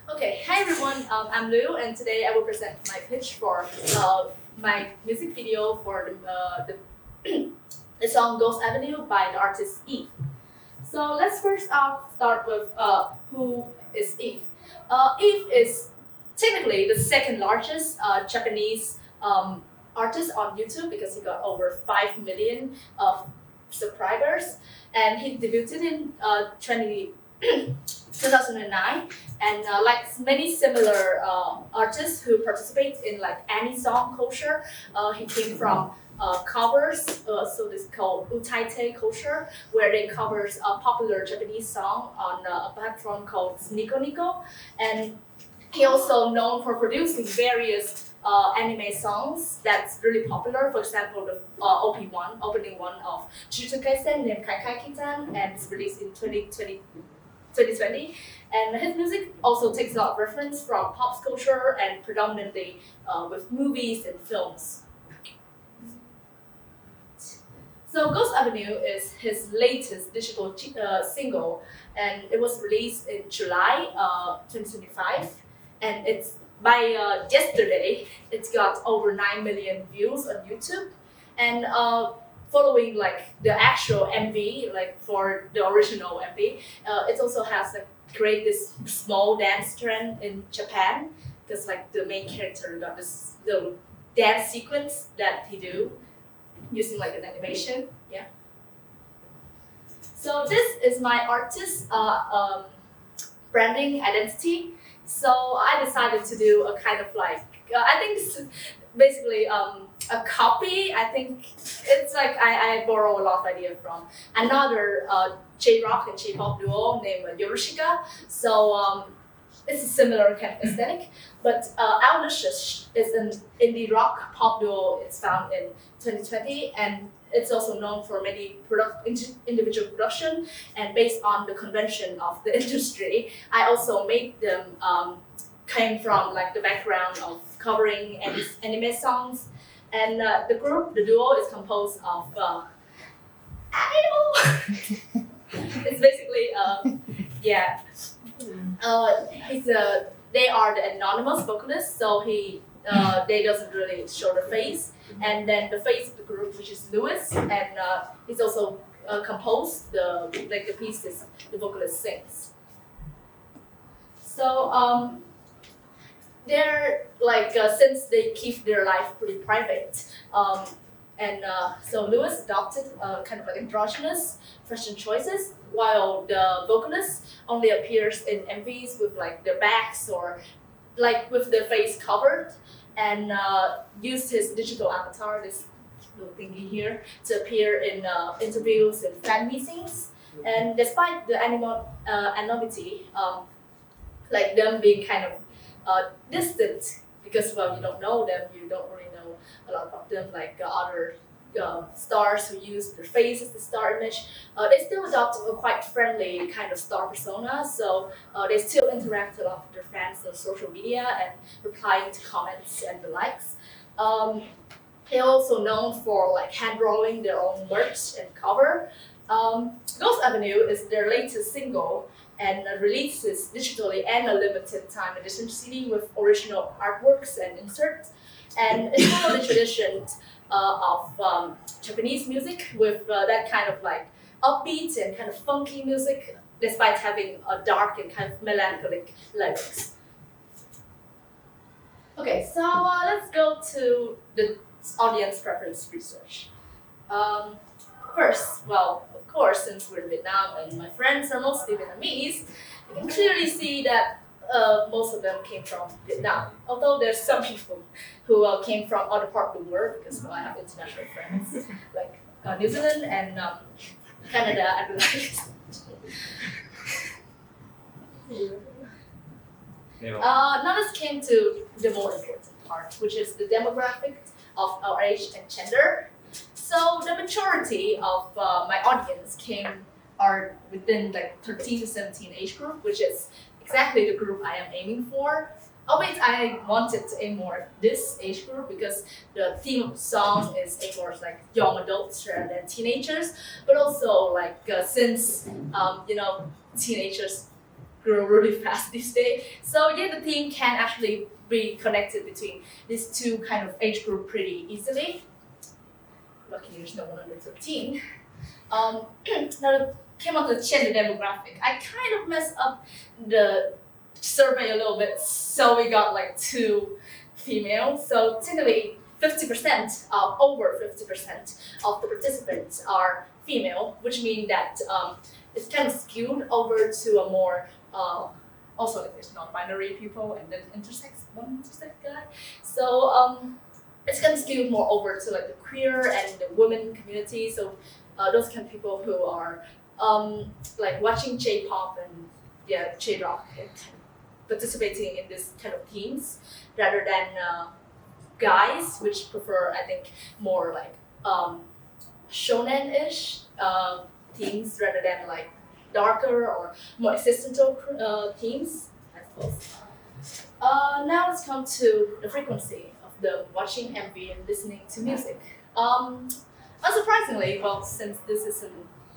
Okay, hi everyone. I'm Liu, and today I will present my pitch for my music video for the song "Ghost Avenue" by the artist Eve. So let's first off start with who is Eve. Eve is technically the second largest Japanese artist on YouTube because he got over 5 million subscribers, and he debuted in 2009, and like many similar artists who participate in like any song culture, he came from covers, so this is called utaite culture, where they covers a popular Japanese song on a platform called Nico Nico, and he also known for producing various anime songs that's really popular. For example, the OP1, opening one of Jujutsu Kaisen named Kai Kai Kitan, and it's released in 2020. And his music also takes a lot of reference from pop culture and predominantly with movies and films. So Ghost Avenue is his latest digital single, and it was released in July 2025, and it's by yesterday it's got over 9 million views on YouTube, and following like the actual MV, like for the original MV, it also has like create this small dance trend in Japan because like the main character got this little dance sequence that he do using like an animation. Yeah. So this is my artist branding identity. So I decided to do a kind of like I think this is basically a copy. I think it's like I borrow a lot of idea from another J-rock and J-pop duo named Yorushika. So it's a similar kind of aesthetic, but Owlicious is an indie rock pop duo. It's found in 2020, and it's also known for many individual production, and based on the convention of the industry, I also made them came from like the background of covering anime songs, and the duo is composed of idol. It's basically yeah. They are the anonymous vocalist, so they doesn't really show the face, and then the face of the group, which is Lewis, and he's also composed the pieces the vocalist sings. So they're like since they keep their life pretty private, and so Lewis adopted kind of like androgynous fashion choices, while the vocalist only appears in MVs with like their backs or like with their face covered, and used his digital avatar, this little thingy here, to appear in interviews and fan meetings. And despite the anonymity, like them being kind of distant, because well, you don't know them, you don't really know a lot about them like other stars who use their face as the star image. They still adopt a quite friendly kind of star persona, so they still interact a lot with their fans on social media and replying to comments and the likes. They're also known for like hand rolling their own merch and cover. Ghost Avenue is their latest single, and releases digitally and a limited time edition CD with original artworks and inserts. And it's follows the tradition of Japanese music with that kind of like upbeat and kind of funky music, despite having a dark and kind of melancholic lyrics. Okay, so let's go to the audience preference research. First, well, of course, since we're in Vietnam and my friends are mostly Vietnamese, you can clearly see that most of them came from Vietnam. Although there's some people who came from other parts of the world, because well, I have international friends like New Zealand and Canada and the like. Now let's came to the more important part, which is the demographic of our age and gender. So the majority of my audience are within like 13 to 17 age group, which is exactly the group I am aiming for. Albeit I wanted to aim more at this age group because the theme of the song is aimed towards like young adults rather than teenagers, but also like since teenagers grow really fast these days. So yeah, the team can actually be connected between these two kind of age group pretty easily. Luckily, there's no one under 13. Now came on the gender demographic. I kind of messed up the survey a little bit, so we got like 2 female. So technically, 50% over 50% of the participants are female, which means that it's kind of skewed over to a more also like there's non-binary people and then one intersex guy. So it's kind of skewed more over to like the queer and the women community. So those kind of people who are like watching J-pop and J-rock and participating in this kind of themes rather than guys, which prefer I think more like shonen-ish themes rather than like darker or more existential themes, I suppose. Now let's come to the frequency of them watching MV and listening to music. Unsurprisingly, well, since this is a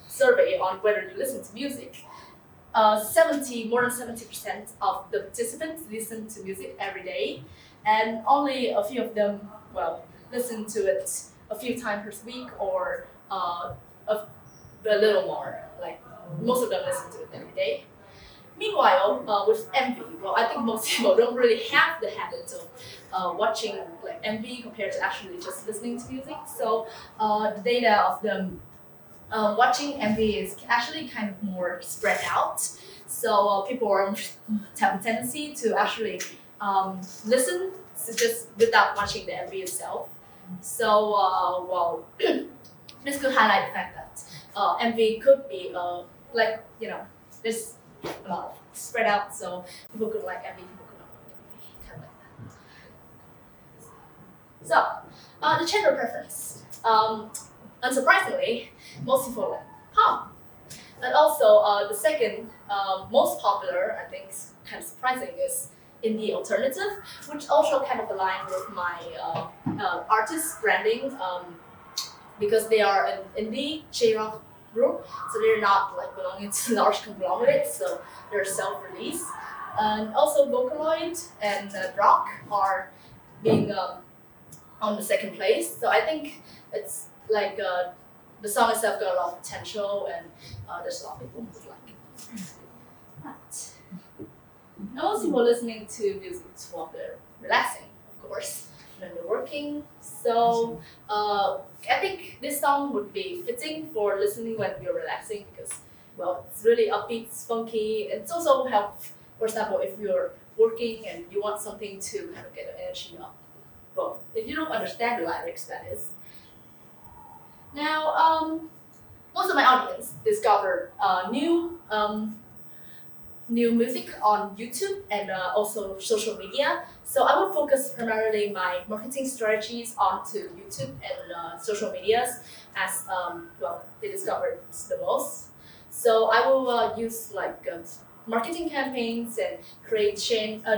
survey on whether you listen to music, more than 70% of the participants listen to music every day, and only a few of them, well, listen to it a few times per week or a little more. Like most of them listen to it every day. Meanwhile, with MV, well, I think most people don't really have the habit of watching like MV compared to actually just listening to music. So the data of them watching MV is actually kind of more spread out. So people have a tendency to actually listen just without watching the MV itself. So well, this could highlight the fact that MV could be like this. A lot spread out, so people could like MV, people could not like MV, kind of like that. So, the gender preference. Unsurprisingly, most people like pop. And also, the second most popular, I think, kind of surprising, is indie alternative, which also kind of align with my artist branding because they are an indie J-rock group, so they're not like belonging to large conglomerates, so they're self-released. And also Vocaloid and Rock are being on the second place. So I think it's like the song itself got a lot of potential, and there's a lot of people who like it. But most people listening to music while they're relaxing, of course, when they're working. So I think this song would be fitting for listening when you're relaxing because, well, it's really upbeat, it's funky. It's also helps, for example, if you're working and you want something to kind of get your energy up. But if you don't understand the lyrics, that is. Now, most of my audience discovered new music on YouTube and also social media. So I will focus primarily my marketing strategies onto YouTube and social medias as well, they discovered the most. So I will use like marketing campaigns and create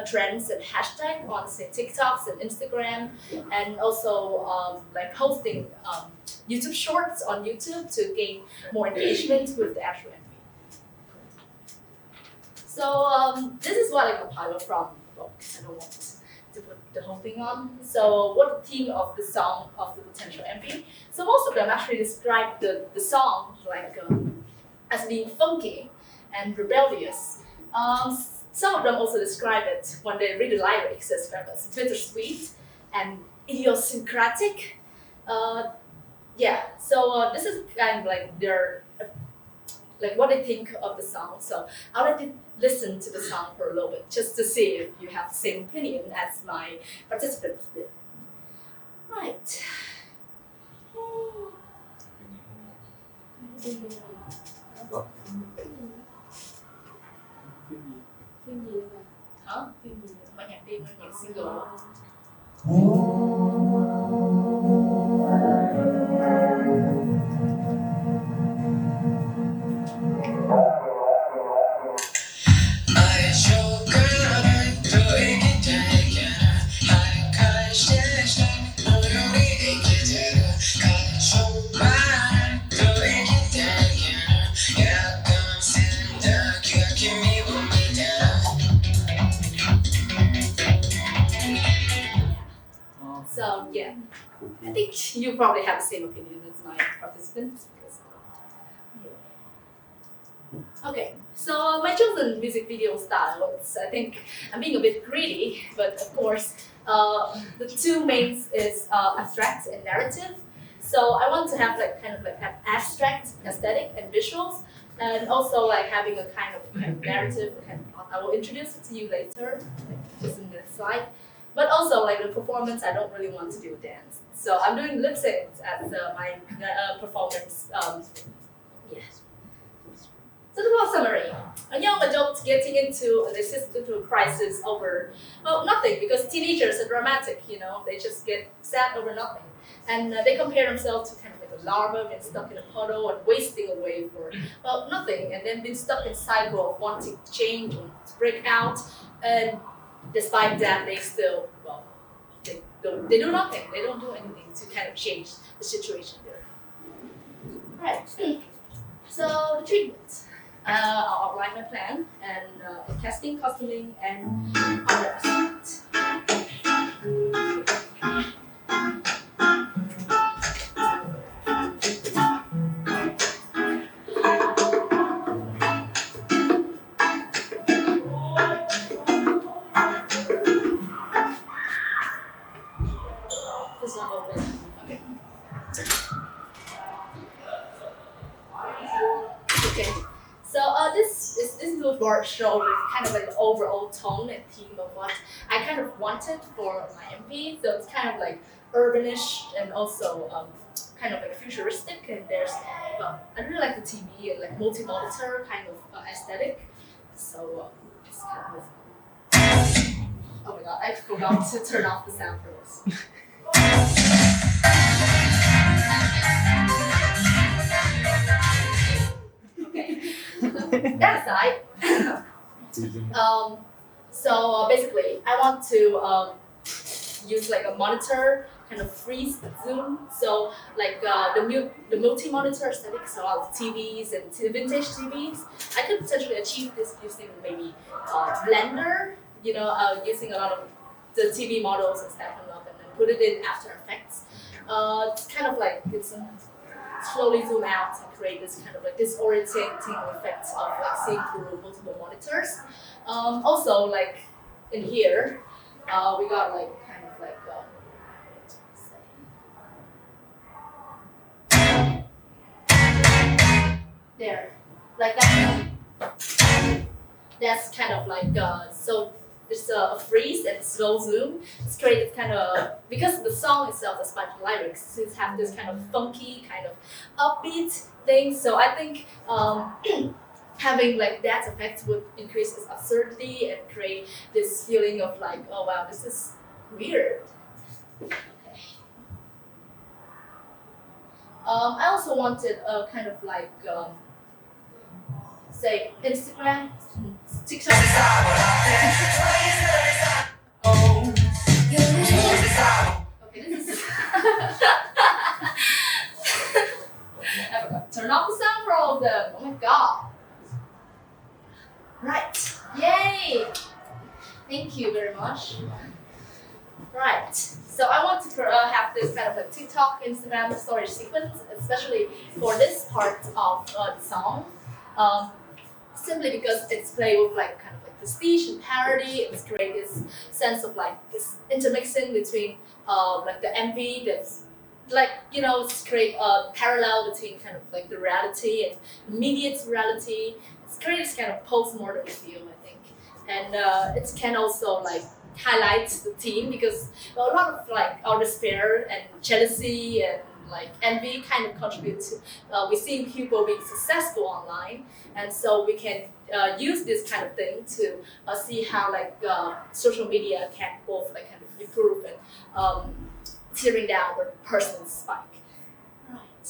trends and hashtags on say TikToks and Instagram, and also like posting YouTube shorts on YouTube to gain more engagement with the actual MV. So this is what I compiled from books. I don't want to put the whole thing on. So what the theme of the song of the potential MV? So most of them actually describe the song like as being funky and rebellious. Some of them also describe it when they read the lyrics as bittersweet and idiosyncratic. So this is kind of like their like what they think of the song. So I'll let you listen to the song for a little bit just to see if you have the same opinion as my participants did. Right. Phim gì mà? Hả? Phim gì? Bài nhạc phim hay nhạc single? So yeah, I think you probably have the same opinion as my participants. Because, yeah. Okay, so my chosen music video style is, I think I'm being a bit greedy, but of course, the two mains is abstract and narrative. So I want to have like kind of like have abstract aesthetic and visuals, and also like having a kind of narrative. I will introduce it to you later, like just in the slide. But also like the performance, I don't really want to do dance. So I'm doing lip syncs as my performance. Yes. So the plot summary. A young adult getting into an existential crisis over, well, nothing, because teenagers are dramatic, they just get sad over nothing. And they compare themselves to kind of like a larva being stuck in a puddle and wasting away for, well, nothing, and then being stuck in cycle of wanting to change and to break out. And despite that, they still, well, they do nothing. They don't do anything to kind of change the situation there. Alright, so the treatment. I'll outline my plan and casting, costuming, and other aspects. This is not open. Okay. Okay. So this billboard show with kind of like the overall tone and theme of what I kind of wanted for my MP. So it's kind of like urbanish and also kind of like futuristic. And there's I really like the TV and like multi-monitor kind of aesthetic. So it's kind of. Oh my god! I forgot to turn off the sound for this. That aside, so basically, I want to use like a monitor, kind of freeze zoom. So like the multi-monitor aesthetic, so all the TVs and vintage TVs, I could potentially achieve this using maybe Blender. Using a lot of the TV models and stuff and then put it in After Effects. It's kind of like it's slowly zoom out and create this kind of like disorientating effect of like seeing through multiple monitors. Also, like in here, we got like kind of like there, like that. That's kind of like so. It's a freeze and slow zoom. It's created kind of because the song itself, despite the lyrics, it have this kind of funky, kind of upbeat thing. So I think having like that effect would increase its absurdity and create this feeling of like, oh wow, this is weird. Okay. I also wanted a kind of like say Instagram, TikTok. Okay, this is. I forgot to turn off the sound for all of them. Oh my god. Right. Yay! Thank you very much. Right. So I want to have this kind of like TikTok, Instagram storage sequence, especially for this part of the song. Simply because it's played with like kind of like prestige and parody. It's create this sense of like this intermixing between like the MV that's like it's create a parallel between kind of like the reality and immediate reality. It's create this kind of post-mortem feel, I think, and it can also like highlight the theme because a lot of like our despair and jealousy and like envy kind of contribute to we're seeing people being successful online, and so we can use this kind of thing to see how like social media can both like kind of improve and tearing down the person's spike. Right.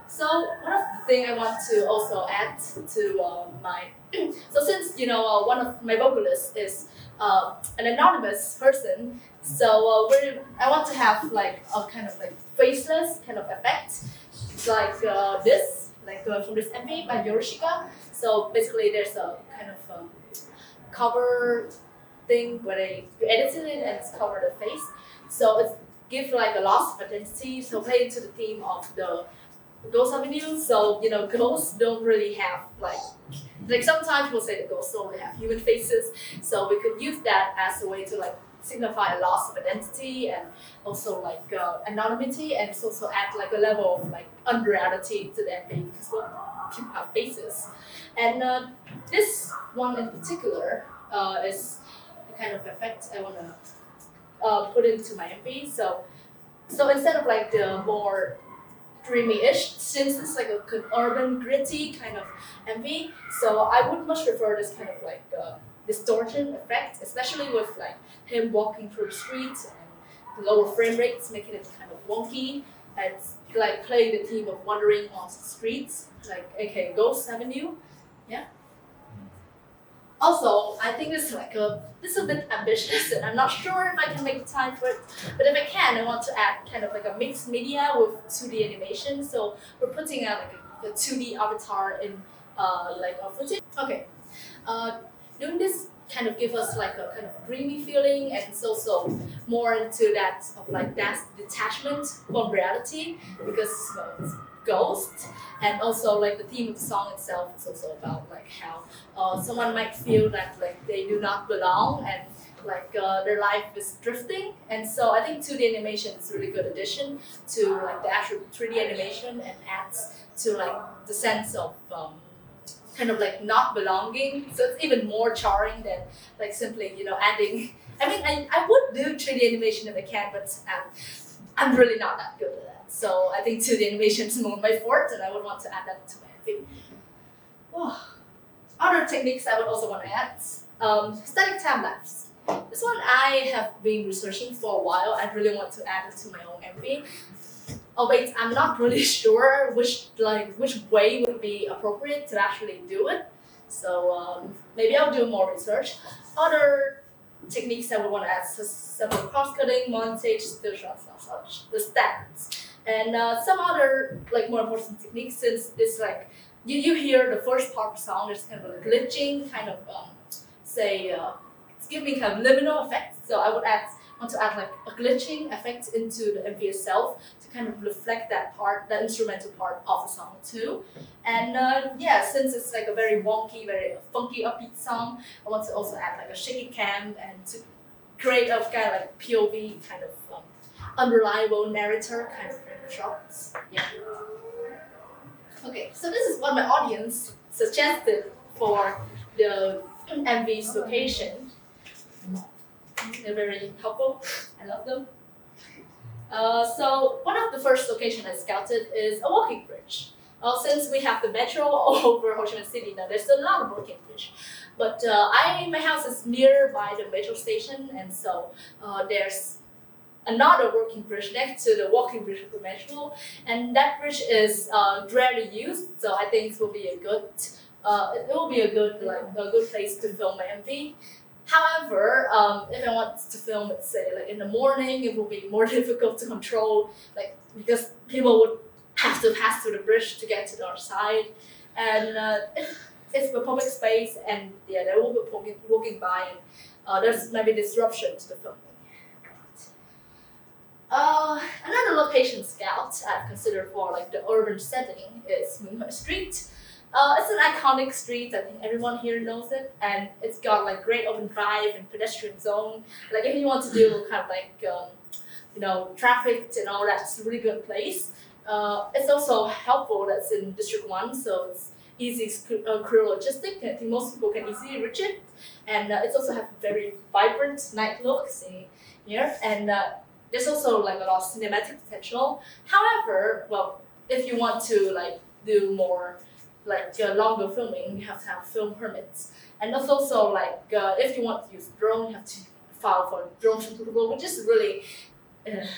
So one of the things I want to also add to my so since one of my vocalists is an anonymous person, so I want to have like a kind of like faceless kind of effect, like this, like from this MV by Yorushika. So basically, there's a kind of cover thing where they edited it and it's covered the face. So it gives like a loss of identity. So play into the theme of the Ghost Avenue. So ghosts don't really have like sometimes people say the ghosts only have human faces. So we could use that as a way to like signify a loss of identity and also like anonymity, and also add like a level of like unreality to the MV because people have faces. And this one in particular is the kind of effect I want to put into my MV. So instead of like the more dreamy-ish, since it's like an urban gritty kind of MV, so I would much prefer this kind of like distortion effect, especially with like him walking through the streets and the lower frame rates, making it kind of wonky and like playing the theme of wandering on the streets, like aka Ghost Avenue. Yeah. Also, I think this is a bit ambitious, and I'm not sure if I can make time for it. But if I can, I want to add kind of like a mixed media with 2D animation. So we're putting out like a 2D avatar in like a footage. Okay, doing this kind of give us like a kind of dreamy feeling, and it's also more into that of like that detachment from reality because it's ghost. And also like the theme of the song itself is also about like how someone might feel that like they do not belong and like their life is drifting. And so I think 2D animation is a really good addition to like the actual 3D animation and adds to like the sense of kind of like not belonging. So it's even more jarring than like simply adding. I mean I would do 3D animation if I can, but I'm really not that good at that. So I think 2D animation is more my forte, and I would want to add that to my MV. Oh. Other techniques I would also want to add. Static time lapse. This one I have been researching for a while. I really want to add it to my own MV. Oh wait, I'm not really sure which way would be appropriate to actually do it. So maybe I'll do more research. Other techniques I would want to add is several cross-cutting, montage, still shots, such the standards. And some other like more important techniques, since it's like you hear the first part of the song, there's kind of a glitching kind of it's giving kind of liminal effect. So I would want to add like a glitching effect into the MV itself to kind of reflect that instrumental part of the song too. And since it's like a very wonky, very funky upbeat song, I want to also add like a shaky cam and to create a kind of like POV kind of unreliable narrator kind of shots. Yeah. Okay, so this is what my audience suggested for the MV's location. They're very helpful. I love them. So one of the first locations I scouted is a walking bridge. Since we have the metro all over Ho Chi Minh City now, there's a lot of walking bridge. But my house is nearby the metro station, and so there's another walking bridge next to the walking bridge of the metro, and that bridge is rarely used. So I think it will be a good place to film my MV. However, if I want to film it, say like in the morning, it will be more difficult to control, like because people would have to pass through the bridge to get to the other side, and it's a public space, and yeah, they will be walking by, and there's maybe disruption to the filming. Another location scout I've considered for like the urban setting is Mung Hoi Street. It's an iconic street. I think everyone here knows it, and it's got like great open drive and pedestrian zone. Like if you want to do kind of like traffic and all that, it's a really good place. It's also helpful that's in District 1, so it's easy crew logistic. I think most people can easily reach it, and it's also have a very vibrant night look. See here, and there's also like a lot of cinematic potential. However, well, if you want to like do more like longer filming, you have to have film permits. And that's also like if you want to use drone, you have to file for drone approval, which is really and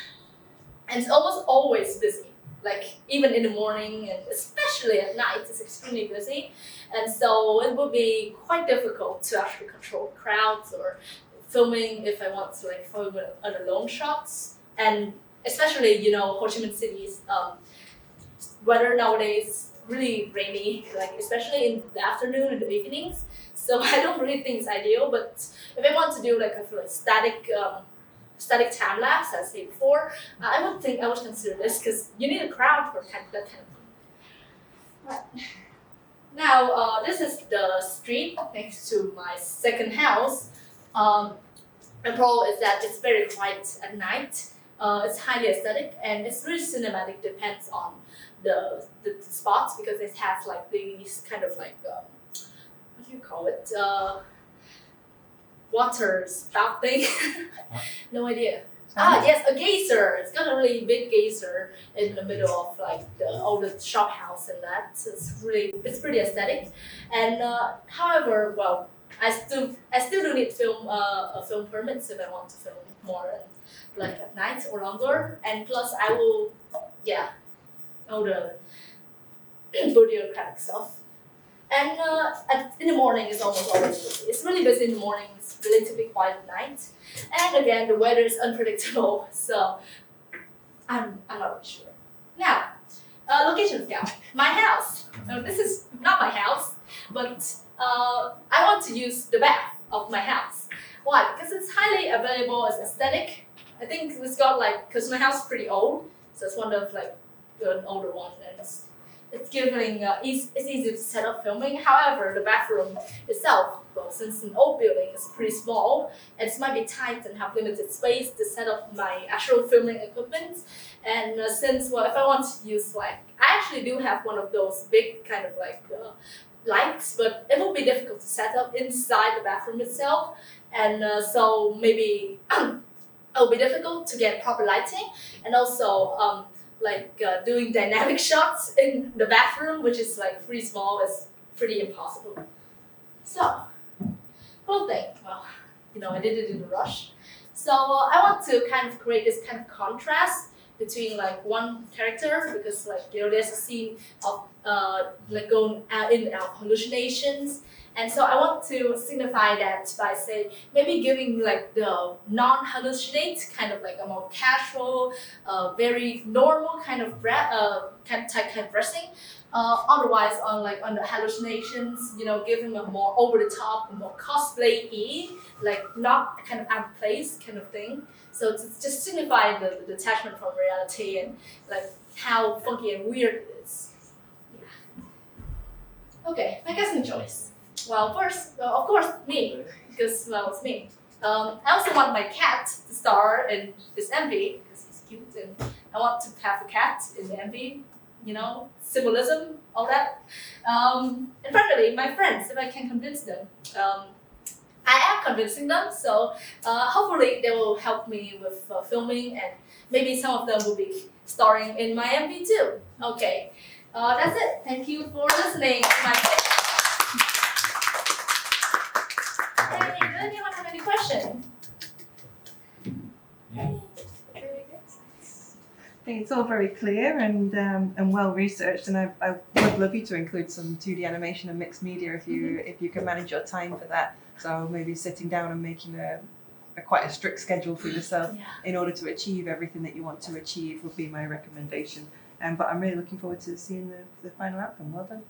it's almost always busy. Like even in the morning and especially at night, it's extremely busy. And so it would be quite difficult to actually control crowds or filming if I want to like film under long shots. And especially Ho Chi Minh City's weather nowadays really rainy, like especially in the afternoon and the evenings. So I don't really think it's ideal. But if I want to do like a static time lapse, as I said before, I would consider this because you need a crowd for that kind of thing. Right. Now, this is the street next to my second house. The pro is that it's very quiet at night. It's highly aesthetic and it's really cinematic. Depends on the spots because it has like these kind of like what do you call it? Water spout thing. No idea. Yes, a geyser. It's got a really big geyser in the middle of like the old shop house and that. So it's pretty aesthetic. And however, well, I still do need film film permits if I want to film more like at night or longer. And plus I will all the bureaucratic stuff. And in the morning it's almost always busy. It's really busy in the morning. It's relatively quiet at night. And again, the weather is unpredictable, so I'm not really sure. Now, location scout. My house. This is not my house, but I want to use the bath of my house. Why? Because it's highly available as aesthetic. I think it's got like, because my house is pretty old, so it's one of like an older one, and it's giving it's easy to set up filming. However, the bathroom itself, well, since an old building is pretty small, it might be tight and have limited space to set up my actual filming equipment. And since, well, if I want to use like, I actually do have one of those big kind of like lights, but it will be difficult to set up inside the bathroom itself. And so maybe it'll be difficult to get proper lighting, and also doing dynamic shots in the bathroom, which is like pretty small, is pretty impossible. So, clothing, well, I did it in a rush. So I want to kind of create this kind of contrast between like one character, because like there's a scene of like going in and out of hallucinations. And so I want to signify that by say maybe giving like the non-hallucinate kind of like a more casual, very normal kind of kind of dressing. Otherwise, on the hallucinations, give him a more over the top, more cosplay-y, like not kind of out of place kind of thing. So to just signify the detachment from reality and like how funky and weird it is. Yeah. Okay, my casting choice. Well, first, of course, me, because, well, it's me. I also want my cat to star in this MV, because he's cute, and I want to have a cat in the MV, symbolism, all that. And finally, my friends, if I can convince them. I am convincing them, so hopefully they will help me with filming, and maybe some of them will be starring in my MV too. Okay, that's it. Thank you for listening to my pitch. Hey, does anyone have any question? I think it's all very clear and well researched, and I would love you to include some 2D animation and mixed media if you can manage your time for that. So maybe sitting down and making a quite a strict schedule for yourself in order to achieve everything that you want to achieve would be my recommendation. But I'm really looking forward to seeing the final outcome. Well done.